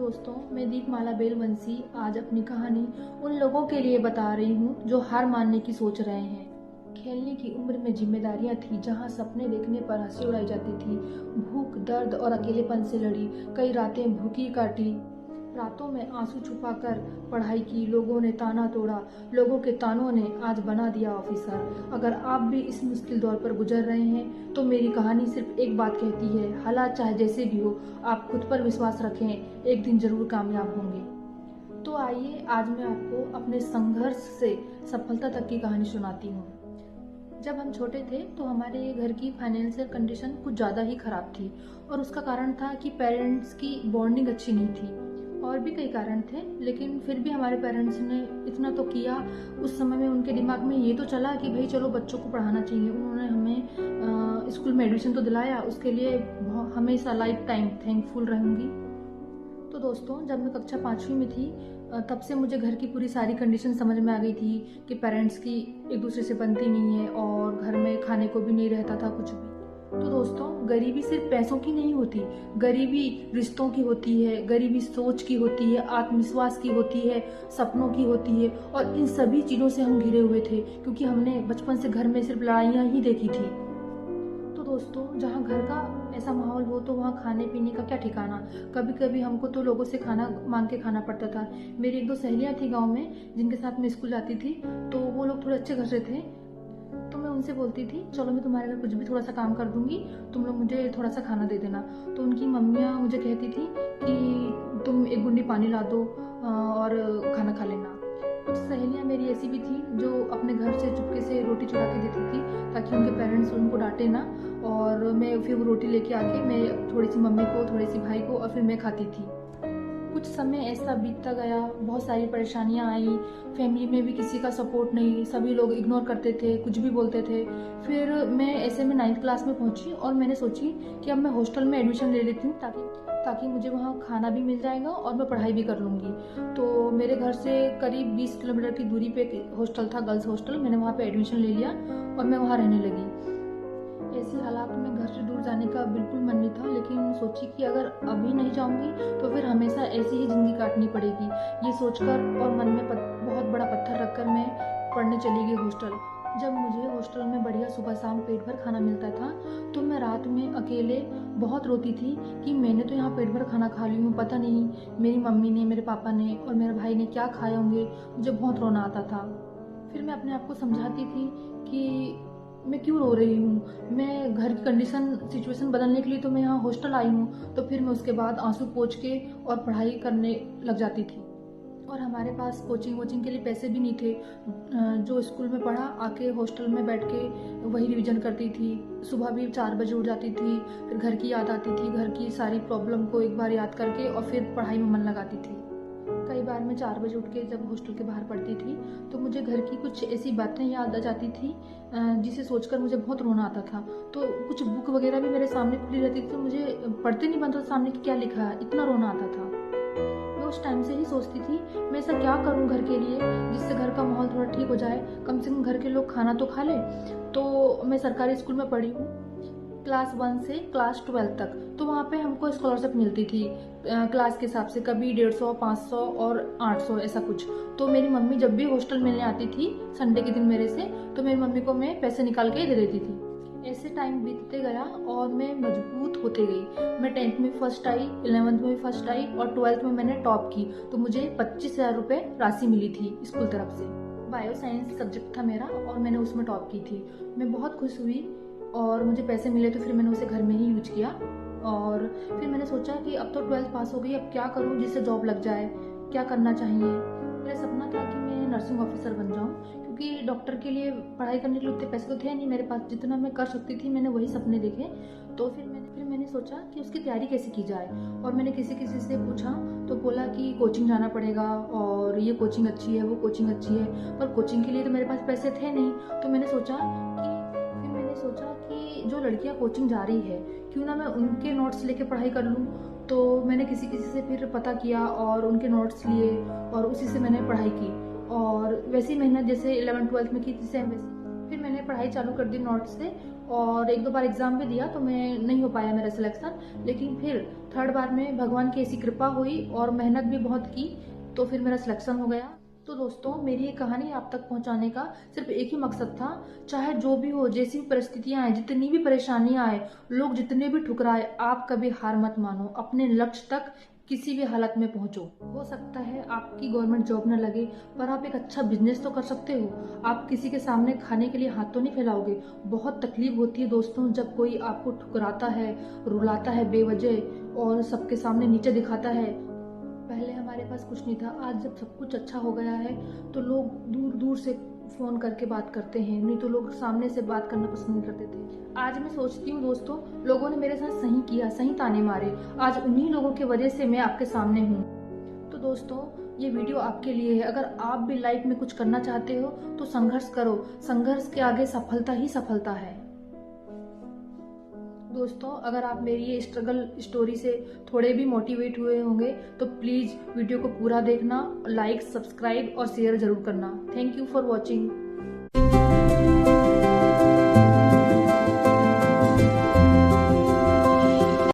दोस्तों, मैं दीपमाला बेलवंशी आज अपनी कहानी उन लोगों के लिए बता रही हूँ जो हार मानने की सोच रहे हैं। खेलने की उम्र में जिम्मेदारियां थी, जहाँ सपने देखने पर हंसी उड़ाई जाती थी। भूख, दर्द और अकेलेपन से लड़ी, कई रातें भूखी काटी, रातों में आंसू छुपाकर पढ़ाई की। लोगों ने ताना तोड़ा, लोगों के तानों ने आज बना दिया ऑफिसर। अगर आप भी इस मुश्किल दौर पर गुजर रहे हैं तो मेरी कहानी सिर्फ एक बात कहती है, हालात चाहे जैसे भी हो, आप खुद पर विश्वास रखें, एक दिन जरूर कामयाब होंगे। तो आइए आज मैं आपको अपने संघर्ष से सफलता तक की कहानी सुनाती हूँ। जब हम छोटे थे तो हमारे घर की फाइनेंशियल कंडीशन कुछ ज़्यादा ही ख़राब थी, और उसका कारण था कि पेरेंट्स की बॉन्डिंग अच्छी नहीं थी। और भी कई कारण थे, लेकिन फिर भी हमारे पेरेंट्स ने इतना तो किया। उस समय में उनके दिमाग में ये तो चला कि भाई चलो बच्चों को पढ़ाना चाहिए। उन्होंने हमें स्कूल में एडमिशन तो दिलाया, उसके लिए हमेशा लाइफ टाइम थैंकफुल रहूँगी। तो दोस्तों, जब मैं कक्षा 5वीं में थी तब से मुझे घर की पूरी सारी कंडीशन समझ में आ गई थी कि पेरेंट्स की एक दूसरे से बनती नहीं है, और घर में खाने को भी नहीं रहता था कुछ भी। तो दोस्तों, गरीबी सिर्फ पैसों की नहीं होती, गरीबी रिश्तों की होती है, गरीबी सोच की होती है, आत्मविश्वास की होती है, सपनों की होती है। और इन सभी चीज़ों से हम घिरे हुए थे, क्योंकि हमने बचपन से घर में सिर्फ लड़ाइयाँ ही देखी थी। तो दोस्तों, जहाँ घर का ऐसा माहौल हो तो वहाँ खाने पीने का क्या ठिकाना। कभी कभी हमको तो लोगों से खाना मांग के खाना पड़ता था। मेरी एक दो सहेलियाँ थी गाँव में, जिनके साथ मैं स्कूल जाती थी, तो वो लोग थोड़े अच्छे घर से थे। तो मैं उनसे बोलती थी, चलो मैं तुम्हारे घर कुछ भी थोड़ा सा काम कर दूंगी, तुम लोग मुझे थोड़ा सा खाना दे देना। तो उनकी मम्मियाँ मुझे कहती थी कि तुम एक गुंडी पानी ला दो और खाना खा लेना। कुछ सहेलियाँ मेरी ऐसी भी थी जो अपने घर से चुपके से रोटी चुरा के देती थी, ताकि उनके पेरेंट्स उनको डांटे ना। और मैं फिर वो रोटी लेके आके मैं थोड़ी सी मम्मी को, थोड़ी सी भाई को, और फिर मैं खाती थी। कुछ समय ऐसा बीतता गया, बहुत सारी परेशानियां आई। फैमिली में भी किसी का सपोर्ट नहीं, सभी लोग इग्नोर करते थे, कुछ भी बोलते थे। फिर मैं ऐसे में 9th क्लास में पहुंची और मैंने सोची कि अब मैं हॉस्टल में एडमिशन ले लेती हूँ, ताकि मुझे वहाँ खाना भी मिल जाएगा और मैं पढ़ाई भी कर लूँगी। तो मेरे घर से करीब 20 किलोमीटर की दूरी पे एक हॉस्टल था, गर्ल्स हॉस्टल। मैंने वहाँ पे एडमिशन ले लिया और मैं वहाँ रहने लगी। ऐसी हालात में घर से दूर जाने का बिल्कुल मन नहीं था, लेकिन सोची कि अगर अभी नहीं जाऊंगी तो फिर हमेशा ऐसी ही ज़िंदगी काटनी पड़ेगी, ये सोचकर और मन में बहुत बड़ा पत्थर रखकर मैं पढ़ने चली गई हॉस्टल। जब मुझे हॉस्टल में बढ़िया सुबह शाम पेट भर खाना मिलता था, तो मैं रात में अकेले बहुत रोती थी कि मैंने तो यहाँ पेट भर खाना खा ली हूँ, पता नहीं मेरी मम्मी ने, मेरे पापा ने और मेरे भाई ने क्या खाए होंगे। मुझे बहुत रोना आता था। फिर मैं अपने आप को समझाती थी कि मैं क्यों रो रही हूँ, मैं घर की कंडीशन सिचुएशन बदलने के लिए तो मैं यहाँ हॉस्टल आई हूँ। तो फिर मैं उसके बाद आंसू पोंछ के और पढ़ाई करने लग जाती थी। और हमारे पास कोचिंग के लिए पैसे भी नहीं थे। जो स्कूल में पढ़ा, आके हॉस्टल में बैठ के वही रिवीजन करती थी। सुबह भी 4 बजे उठ जाती थी, फिर घर की याद आती थी, घर की सारी प्रॉब्लम को एक बार याद करके और फिर पढ़ाई में मन लगाती थी। कई बार मैं 4 बजे उठ के जब हॉस्टल के बाहर पढ़ती थी तो मुझे घर की कुछ ऐसी बातें याद आ जाती थी जिसे सोचकर मुझे बहुत रोना आता था। तो कुछ बुक वगैरह भी मेरे सामने खुली रहती थी, तो मुझे पढ़ते नहीं बनता था सामने कि क्या लिखा है, इतना रोना आता था। मैं उस टाइम से ही सोचती थी, मैं ऐसा क्या करूं घर के लिए जिससे घर का माहौल थोड़ा ठीक हो जाए, कम से कम घर के लोग खाना तो खा ले। तो मैं सरकारी स्कूल में पढ़ी हूँ क्लास 1 से क्लास 12 तक। तो वहाँ पे हमको स्कॉलरशिप मिलती थी क्लास के हिसाब से, कभी 150, 500 और 800 ऐसा कुछ। तो मेरी मम्मी जब भी हॉस्टल मिलने आती थी संडे के दिन मेरे से, तो मेरी मम्मी को मैं पैसे निकाल के दे देती थी। ऐसे टाइम बीतते गया और मैं मजबूत होते गई। मैं 10th में फर्स्ट आई, 11th में भी फर्स्ट आई और 12th में मैंने टॉप की। तो मुझे 25,000 रुपये राशि मिली थी स्कूल तरफ से। बायो साइंस सब्जेक्ट था मेरा और मैंने उसमें टॉप की थी। मैं बहुत खुश हुई और मुझे पैसे मिले तो फिर मैंने उसे घर में ही यूज किया। और फिर मैंने सोचा कि अब तो 12th पास हो गई, अब क्या करूं जिससे जॉब लग जाए, क्या करना चाहिए। मेरा सपना था कि मैं नर्सिंग ऑफिसर बन जाऊं, क्योंकि डॉक्टर के लिए पढ़ाई करने के लिए उतने पैसे तो थे नहीं मेरे पास, जितना मैं कर सकती थी मैंने वही सपने देखे। तो फिर मैंने सोचा कि उसकी तैयारी कैसे की जाए। और मैंने किसी से पूछा तो बोला कि कोचिंग जाना पड़ेगा, और ये कोचिंग अच्छी है, वो कोचिंग अच्छी है, पर कोचिंग के लिए तो मेरे पास पैसे थे नहीं। तो मैंने सोचा कि जो लड़कियां कोचिंग जा रही है, क्यों ना मैं उनके नोट्स लेके पढ़ाई कर लूँ। तो मैंने किसी से फिर पता किया और उनके नोट्स लिए और उसी से मैंने पढ़ाई की। और वैसी मेहनत जैसे 11th 12th में की थी सेम वैसे फिर मैंने मैंने पढ़ाई चालू कर दी नॉर्थ से और 1-2 बार एग्जाम भी दिया तो मैं नहीं हो पाया मेरा सिलेक्शन। लेकिन फिर थर्ड बार में भगवान की ऐसी कृपा हुई और मेहनत भी बहुत की तो फिर मेरा सिलेक्शन हो गया। तो दोस्तों, मेरी ये कहानी आप तक पहुंचाने का सिर्फ एक ही मकसद था, चाहे जो भी हो, जैसी भी परिस्थितियां आए, जितनी भी परेशानियां आए, लोग जितने भी ठुकराए, आप कभी हार मत मानो, अपने लक्ष्य तक किसी भी हालत में पहुंचो। हो सकता है आपकी गवर्नमेंट जॉब न लगे पर आप एक अच्छा बिजनेस तो कर सकते हो। आप किसी के सामने खाने के लिए हाथ तो नहीं फैलाओगे। बहुत तकलीफ होती है दोस्तों जब कोई आपको ठुकराता है, रुलाता है बेवजह और सबके सामने नीचे दिखाता है। पहले हमारे पास कुछ नहीं था, आज जब सब कुछ अच्छा हो गया है तो लोग दूर दूर से फोन करके बात करते हैं, नहीं तो लोग सामने से बात करना पसंद नहीं करते थे। आज मैं सोचती हूँ दोस्तों, लोगों ने मेरे साथ सही किया, सही ताने मारे, आज उन्हीं लोगों की वजह से मैं आपके सामने हूँ। तो दोस्तों, ये वीडियो आपके लिए है। अगर आप भी लाइफ में कुछ करना चाहते हो तो संघर्ष करो, संघर्ष के आगे सफलता ही सफलता है। दोस्तों, अगर आप मेरी ये स्ट्रगल स्टोरी से थोड़े भी मोटिवेट हुए होंगे तो प्लीज़ वीडियो को पूरा देखना, लाइक, सब्सक्राइब और शेयर जरूर करना। Thank you for watching.